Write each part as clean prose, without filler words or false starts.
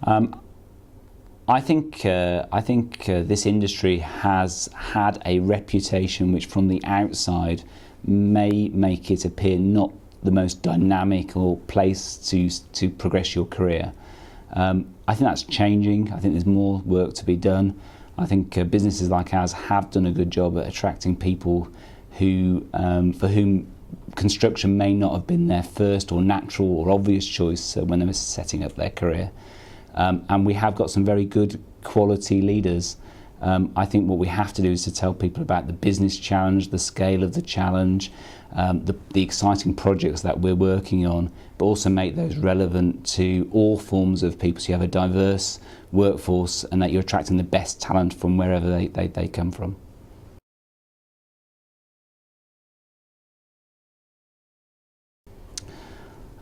I think this industry has had a reputation which from the outside may make it appear not the most dynamic or place to progress your career. I think that's changing. I think there's more work to be done. I think businesses like ours have done a good job at attracting people who, for whom construction may not have been their first or natural or obvious choice when they were setting up their career. And we have got some very good quality leaders. I think what we have to do is to tell people about the business challenge, the scale of the challenge, the exciting projects that we're working on, but also make those relevant to all forms of people, so you have a diverse workforce and that you're attracting the best talent from wherever they come from.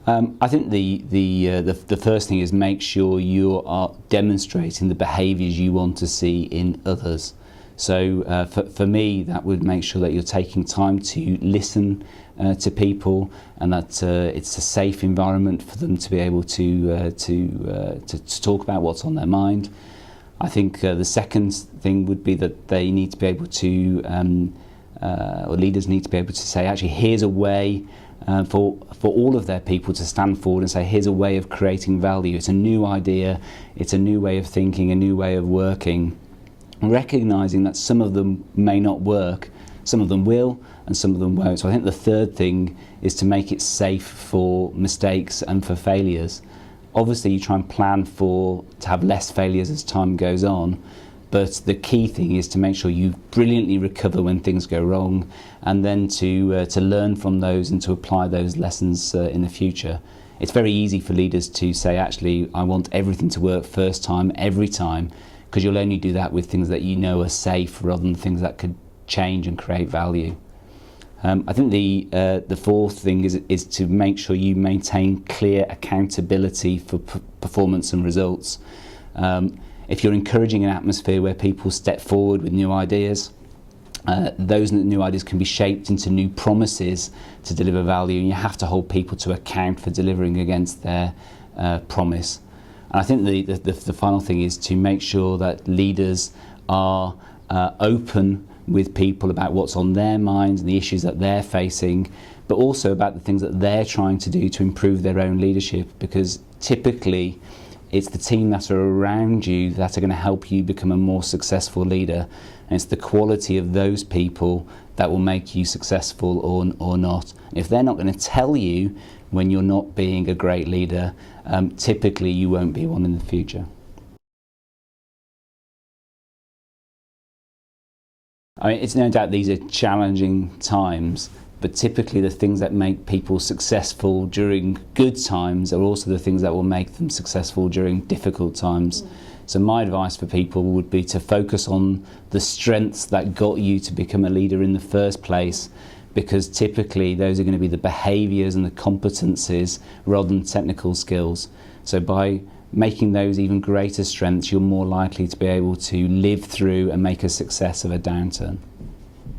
I think the first thing is make sure you are demonstrating the behaviours you want to see in others. So for me, that would make sure that you're taking time to listen to people, and that it's a safe environment for them to be able to talk about what's on their mind. I think the second thing would be that they need to be able to, or leaders need to be able to say, actually, here's a way for all of their people to stand forward and say, here's a way of creating value. It's a new idea, it's a new way of thinking, a new way of working. Recognising that some of them may not work, some of them will, and some of them won't. So I think the third thing is to make it safe for mistakes and for failures. Obviously, you try and plan to have less failures as time goes on, but the key thing is to make sure you brilliantly recover when things go wrong, and then to learn from those and to apply those lessons in the future. It's very easy for leaders to say, actually, I want everything to work first time, every time, because you'll only do that with things that you know are safe rather than things that could change and create value. I think the fourth thing is to make sure you maintain clear accountability for performance and results. If you're encouraging an atmosphere where people step forward with new ideas, those new ideas can be shaped into new promises to deliver value, and you have to hold people to account for delivering against their promise. And I think the final thing is to make sure that leaders are open with people about what's on their minds and the issues that they're facing, but also about the things that they're trying to do to improve their own leadership, because typically it's the team that are around you that are going to help you become a more successful leader, and it's the quality of those people that will make you successful or not. If they're not going to tell you when you're not being a great leader, typically you won't be one in the future. I mean, it's no doubt these are challenging times, but typically the things that make people successful during good times are also the things that will make them successful during difficult times. So my advice for people would be to focus on the strengths that got you to become a leader in the first place, because typically those are going to be the behaviours and the competencies rather than technical skills. So by making those even greater strengths, you're more likely to be able to live through and make a success of a downturn.